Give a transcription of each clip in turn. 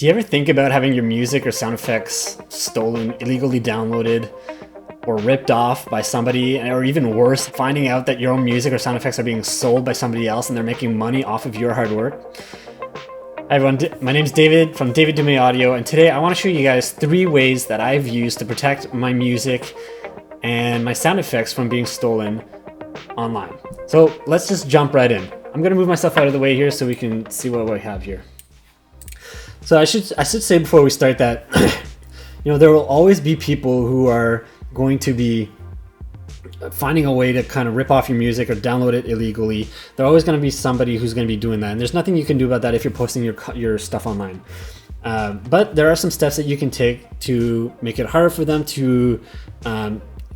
Do you ever think about having your music or sound effects stolen, illegally downloaded, or ripped off by somebody, or even worse, finding out that your own music or sound effects are being sold by somebody else and they're making money off of your hard work? Hi everyone, my name's David from David Dumais Audio, and today I want to show you guys 3 ways that I've used to protect my music and my sound effects from being stolen online. So let's just jump right in. I'm going to move myself out of the way here so we can see what we have here. So I should say before we start that there will always be people who are going to be finding a way to kind of rip off your music or download it illegally. There's always going to be somebody who's going to be doing that, and there's nothing you can do about that if you're posting your stuff online. But there are some steps that you can take to make it harder for them to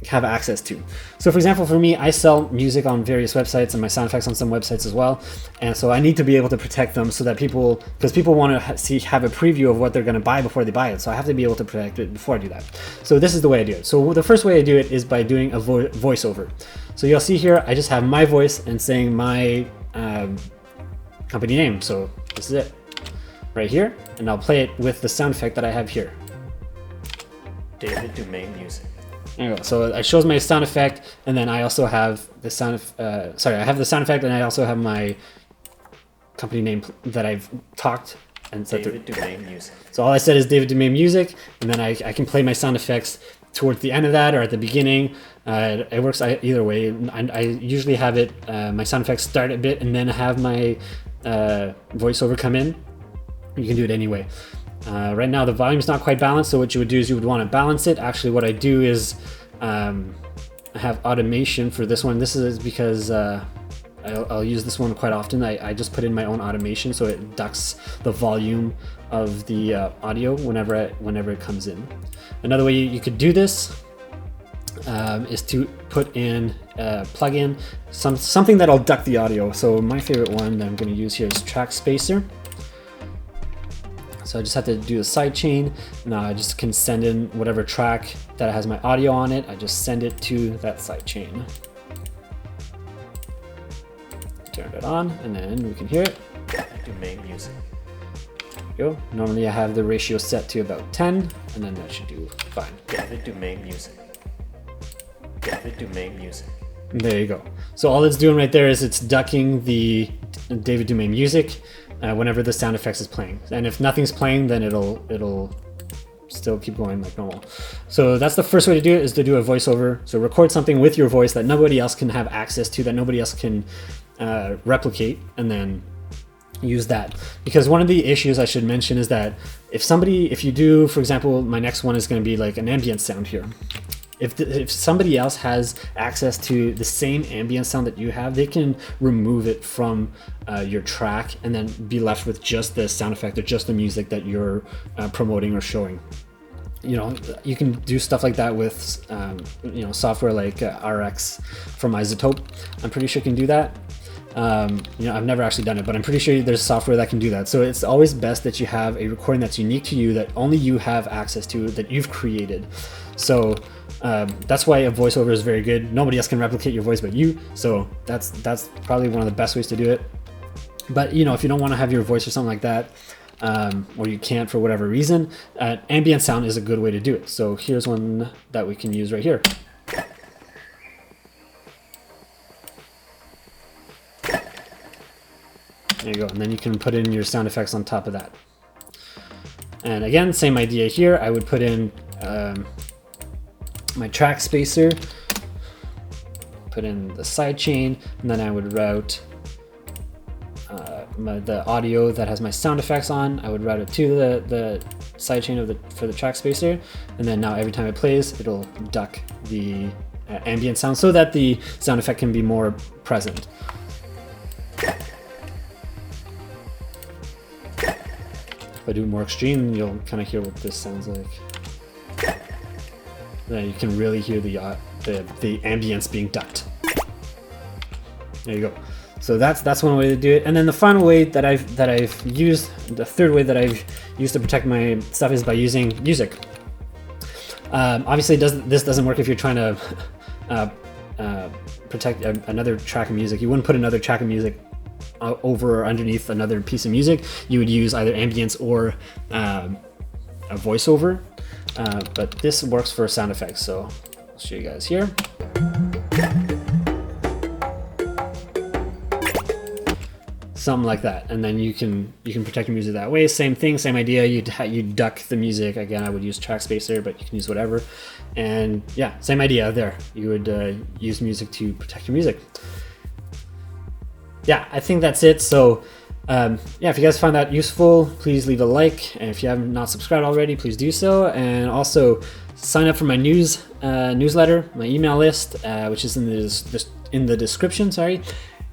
have access to. So for example, for me, I sell music on various websites and my sound effects on some websites as well, and so I need to be able to protect them so that because people want to have a preview of what they're going to buy before they buy it, so I have to be able to protect it before I do that. So this is the way I do it. So the first way I do it is by doing a voiceover. So you'll see here I just have my voice and saying my company name. So this is it right here, and I'll play it with the sound effect that I have here. David Dumais Music. There you go. So it shows my sound effect, and then I also have the sound. I have the sound effect, and I also have my company name that I've talked and set David Dumais Music. So all I said is David Dumais Music, and then I can play my sound effects towards the end of that or at the beginning. It works either way. I usually have it my sound effects start a bit and then have my voiceover come in. You can do it anyway. Right now the volume's not quite balanced, so what you would do is you would want to balance it. Actually, what I do is I have automation for this one. This is because I'll use this one quite often. I just put in my own automation so it ducks the volume of the audio whenever it comes in. Another way you could do this is to put in a plugin, something that'll duck the audio. So my favorite one that I'm going to use here is Track Spacer. So I just have to do a sidechain. Now I just can send in whatever track that has my audio on it. I just send it to that sidechain. Turn it on, and then we can hear it. Dumais Music. There you go. Normally I have the ratio set to about 10, and then that should do fine. David Dumais Music. David Dumais Music. There you go. So all it's doing right there is it's ducking the David Dumais Music whenever the sound effects is playing, and if nothing's playing, then it'll still keep going like normal. So that's the first way to do it, is to do a voiceover. So record something with your voice that nobody else can have access to, that nobody else can replicate, and then use that. Because one of the issues I should mention is that if you do, for example, my next one is going to be like an ambient sound here. If somebody else has access to the same ambient sound that you have, they can remove it from your track and then be left with just the sound effect or just the music that you're promoting or showing. You can do stuff like that with software like RX from Isotope. I'm pretty sure you can do that. I've never actually done it, but I'm pretty sure there's software that can do that. So it's always best that you have a recording that's unique to you, that only you have access to, that you've created. So that's why a voiceover is very good. Nobody else can replicate your voice but you. So that's probably one of the best ways to do it. But if you don't want to have your voice or something like that, or you can't for whatever reason, ambient sound is a good way to do it. So here's one that we can use right here. There you go, and then you can put in your sound effects on top of that. And again, same idea here. I would put in my track spacer, put in the sidechain, and then I would route the audio that has my sound effects on. I would route it to the sidechain for the track spacer, and then now every time it plays, it'll duck the ambient sound so that the sound effect can be more present. If I do more extreme, you'll kind of hear what this sounds like. Then you can really hear the ambience being ducked. There you go. So that's one way to do it. And then the final way that I've used, the third way that I've used to protect my stuff, is by using music. Obviously, this doesn't work if you're trying to protect another track of music. You wouldn't put another track of music over or underneath another piece of music, you would use either ambience or a voiceover. But this works for sound effects, so I'll show you guys here. Something like that, and then you can protect your music that way. Same thing, same idea. You duck the music. Again, I would use track spacer, but you can use whatever. And yeah, same idea there. You would use music to protect your music. Yeah, I think that's it. So yeah, if you guys found that useful, please leave a like, and if you have not subscribed already, please do so. And also sign up for my newsletter, my email list, which is in the description. Sorry.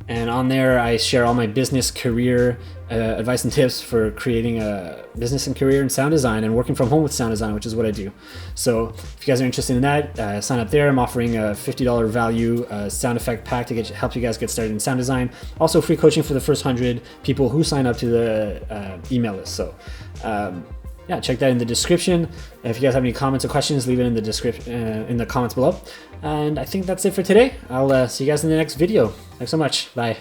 And on there, I share all my business, career advice and tips for creating a business and career in sound design and working from home with sound design, which is what I do. So if you guys are interested in that, sign up there. I'm offering a $50 value sound effect pack to help you guys get started in sound design. Also free coaching for the first 100 people who sign up to the email list. So yeah, check that in the description. If you guys have any comments or questions, leave it in the description, in the comments below. And I think that's it for today. I'll see you guys in the next video. Thanks so much. Bye.